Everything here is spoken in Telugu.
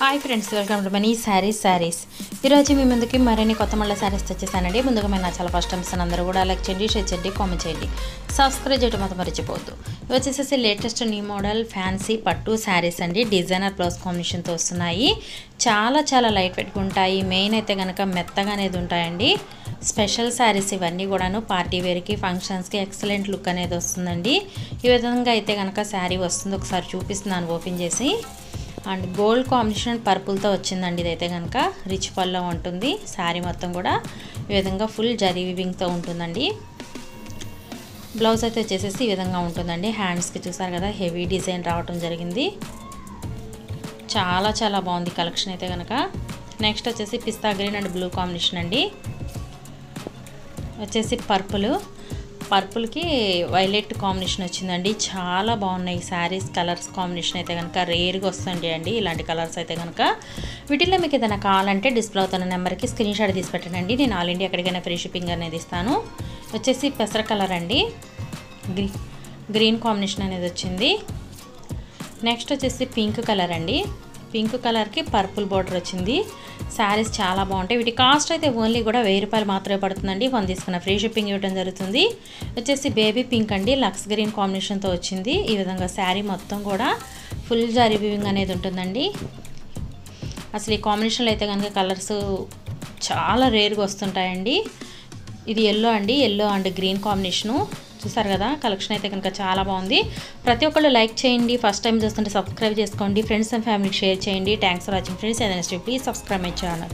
Hi friends, welcome to money saris. ఈరోజు మీ ముందుకి మరిన్ని కొత్త మళ్ళీ శారీస్ తెచ్చేసానండి. ముందుగా నేను నా చాలా ఫస్ట్ టైం ఇస్తాను. అందరూ కూడా లైక్ చేయండి, షేర్ చేయండి, కామెంట్ చేయండి, సబ్స్క్రైబ్ చేయడం మాత్రం మర్చిపోవద్దు. ఇవి వచ్చేసి లేటెస్ట్ న్యూ మోడల్ ఫ్యాన్సీ పట్టు శారీస్ అండి. డిజైనర్ బ్లౌజ్ కాంబినేషన్తో వస్తున్నాయి. చాలా లైట్ వెయిట్గా ఉంటాయి. మెయిన్ అయితే కనుక మెత్తగా అనేది ఉంటాయండి. స్పెషల్ శారీస్ ఇవన్నీ కూడాను పార్టీ వేర్కి, ఫంక్షన్స్కి ఎక్సలెంట్ లుక్ అనేది వస్తుందండి. ఈ విధంగా అయితే కనుక శారీ వస్తుంది. ఒకసారి చూపిస్తున్నాను ఓపెన్ చేసి. అండ్ గోల్డ్ కాంబినేషన్ పర్పుల్తో వచ్చిందండి. ఇదైతే కనుక రిచ్ పల్లో ఉంటుంది. శారీ మొత్తం కూడా ఈ విధంగా ఫుల్ జరీ వీవింగ్తో ఉంటుందండి. బ్లౌజ్ అయితే వచ్చేసేసి ఈ విధంగా ఉంటుందండి. హ్యాండ్స్కి చూసారు కదా హెవీ డిజైన్ రావటం జరిగింది. చాలా బాగుంది కలెక్షన్ అయితే కనుక. నెక్స్ట్ వచ్చేసి పిస్తా గ్రీన్ అండ్ బ్లూ కాంబినేషన్ అండి. వచ్చేసి పర్పుల్కి వైలెట్ కాంబినేషన్ వచ్చిందండి. చాలా బాగున్నాయి శారీస్ కలర్స్ కాంబినేషన్ అయితే కనుక. రేర్గా వస్తుంది అండి ఇలాంటి కలర్స్ అయితే కనుక. వీటిల్లో మీకు ఏదైనా కావాలంటే డిస్ప్లే అవుతున్న నెంబర్కి స్క్రీన్ షాట్ తీసి పెట్టండి. నేను ఆల్ ఇండియా ఎక్కడికైనా ఫ్రీ షిప్పింగ్ అనేది ఇస్తాను. వచ్చేసి పెసర కలర్ అండి, గ్రీన్ కాంబినేషన్ అనేది వచ్చింది. నెక్స్ట్ వచ్చేసి పింక్ కలర్ అండి. పింక్ కలర్కి పర్పుల్ బార్డర్ వచ్చింది. శారీస్ చాలా బాగుంటాయి. వీటి కాస్ట్ అయితే ఓన్లీ కూడా 1000 రూపాయలు మాత్రమే పడుతుందండి. 1 తీసుకున్న ఫ్రీ షిప్పింగ్ ఇవ్వడం జరుగుతుంది. వచ్చేసి బేబీ పింక్ అండి, లక్స్ గ్రీన్ కాంబినేషన్తో వచ్చింది. ఈ విధంగా శారీ మొత్తం కూడా ఫుల్ జరీ వీవింగ్ అనేది ఉంటుందండి. అసలు ఈ కాంబినేషన్లో అయితే కనుక కలర్స్ చాలా రేర్గా వస్తుంటాయండి. ఇది ఎల్లో అండి, ఎల్లో అండ్ గ్రీన్ కాంబినేషను. చూసారు కదా కలెక్షన్ అయితే కనుక చాలా బాగుంది. ప్రతి ఒక్కళ్ళు లైక్ చేయండి. ఫస్ట్ టైం చూస్తుంటే సబ్స్క్రైబ్ చేసుకోండి. ఫ్రెండ్స్ అండ్ ఫ్యామిలీకి షేర్ చేయండి. Thanks for watching friends. ఏదైనా ప్లీజ్ సబ్స్క్రైబ్ మై ఛానల్.